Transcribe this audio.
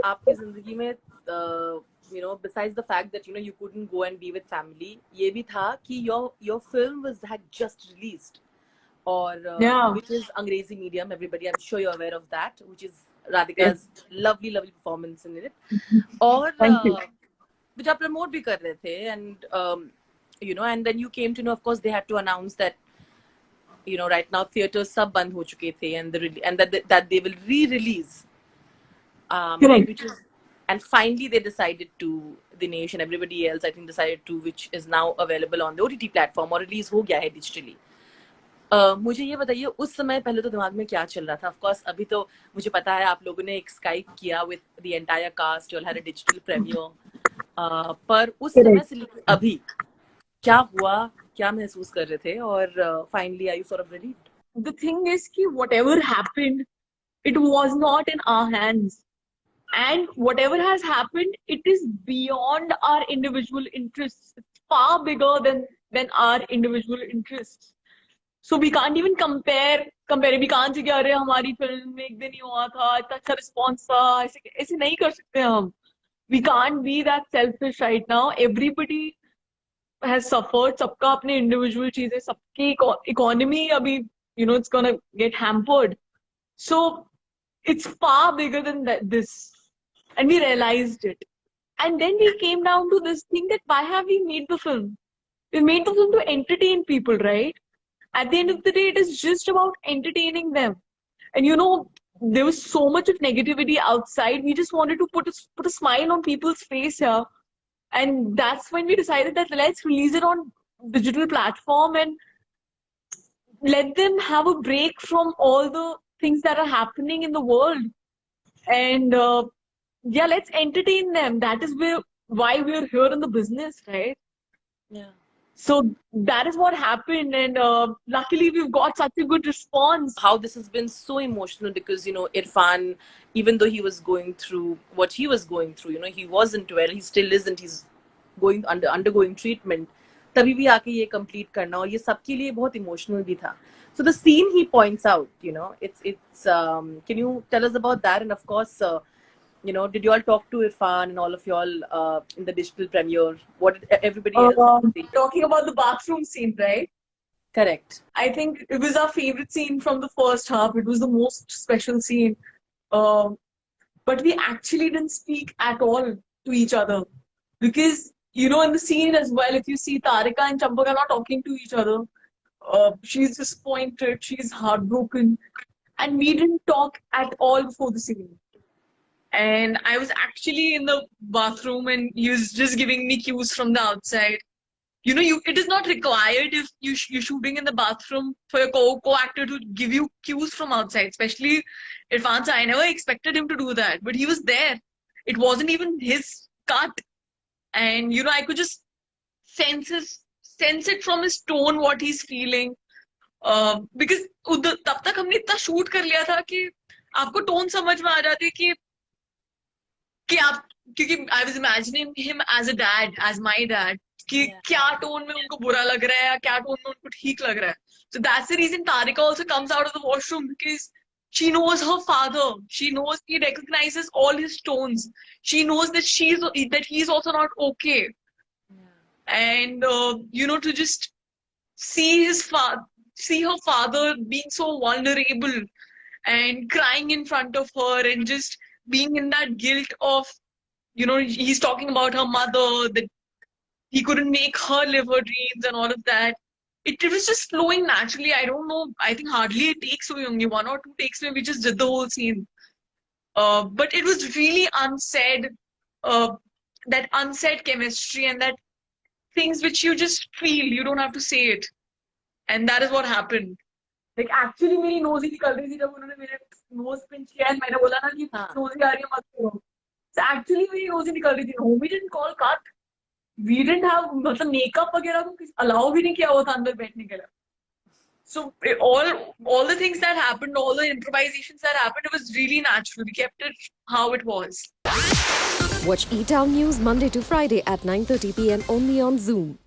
आपकी जिंदगी में besides the fact that you couldn't go and be with family, ये भी था कि your film had just released, or Yeah. which is Angrezi medium. Everybody, I'm sure you're aware of that, which is Yes. Radhika's lovely performance in it. और Thank you. which आप promote भी कर रहे थे, and and then you came to know, of course, they had to announce that right now theaters सब बंद हो चुके थे, and that they will re-release, Correct. which is, and finally they decided to, Dinesh and everybody else I think decided to, which is now available on the OTT platform और release हो गया है digitally. मुझे ये बताइए उस समय पहले तो दिमाग में क्या चल रहा था? ऑफ कोर्स अभी तो मुझे पता है आप लोगों ने एक स्काइप किया with the entire cast, you all had a digital premiere, पर उस समय से लेकर अभी क्या हुआ, क्या महसूस कर रहे थे, और finally are you sort of relieved? The thing is कि whatever happened, it was not in our hands. And whatever has happened, it is beyond our individual interests. It's far bigger than our individual interests. So we can't even compare. We can't say कि अरे हमारी film में एक दिन ही हुआ था, इतना अच्छा रिस्पॉन्स था, ऐसे नहीं कर सकते हम. We can't be that selfish right now. Everybody has suffered. सबका अपने individual चीजें, सबकी economy अभी it's gonna get hampered. So it's far bigger than this. And we realized it. And then we came down to this thing that why have we made the film? We made the film to entertain people, right? At the end of the day, it is just about entertaining them. And there was so much of negativity outside. We just wanted to put a smile on people's face here. And that's when we decided that let's release it on digital platform and let them have a break from all the things that are happening in the world. And yeah, let's entertain them. That is why we're here in the business, right? Yeah. So that is what happened, and luckily we've got such a good response. How this has been so emotional, because Irfan, even though he was going through what he was going through, he wasn't well, he still isn't, he's undergoing treatment, तभी भी आके ये complete करना, और ये सबके लिए बहुत emotional भी था. So the scene he points out, it's can you tell us about that? And of course, did you all talk to Irfan and all of you all in the digital premiere? What did everybody else say? Talking about the bathroom scene, right? Correct. I think it was our favorite scene from the first half. It was the most special scene. But we actually didn't speak at all to each other. Because, in the scene as well, if you see Tarika and Champaka not talking to each other, she's disappointed, she's heartbroken. And we didn't talk at all before the scene. And I was actually in the bathroom and he was just giving me cues from the outside. It is not required if you're shooting in the bathroom for your co-actor to give you cues from outside, especially Irfan. I never expected him to do that, but he was there. It wasn't even his cut. And, I could just sense it from his tone, what he's feeling. Because तब तक हमने इतना shoot कर लिया था कि आपको tone समझ में आ जाती है कि आप, क्योंकि I was imagining him as a dad, as my dad, कि क्या tone में उनको बुरा लग रहा है या क्या tone में उनको ठीक लग रहा है. So that's the reason Tarika also comes out of the washroom, because she knows her father. She knows he recognizes all his tones. She knows that he's also not okay. And to just see her father being so vulnerable and crying in front of her and just being in that guilt of, he's talking about her mother, that he couldn't make her live her dreams and all of that. It was just flowing naturally. I don't know. I think hardly a takes away, only 1 or 2 takes away. We just did the whole scene. But it was really unsaid, that unsaid chemistry and that things which you just feel. You don't have to say it. And that is what happened. Like actually मेरी nose ही निकल रही थी जब उन्होंने मेरे nose pinch किया and मैंने बोला ना कि nose ही आ रही है मत करो. So actually मेरी nose ही निकल रही थी. No, we didn't call cut. We didn't have मतलब makeup वगैरह तो allow भी नहीं किया हुआ था अंदर बैठने के लिए. So all the things that happened, all the improvisations that happened, it was really natural. We kept it how it was. Watch E-Town News Monday to Friday at 9:30 p.m. only on Zoom.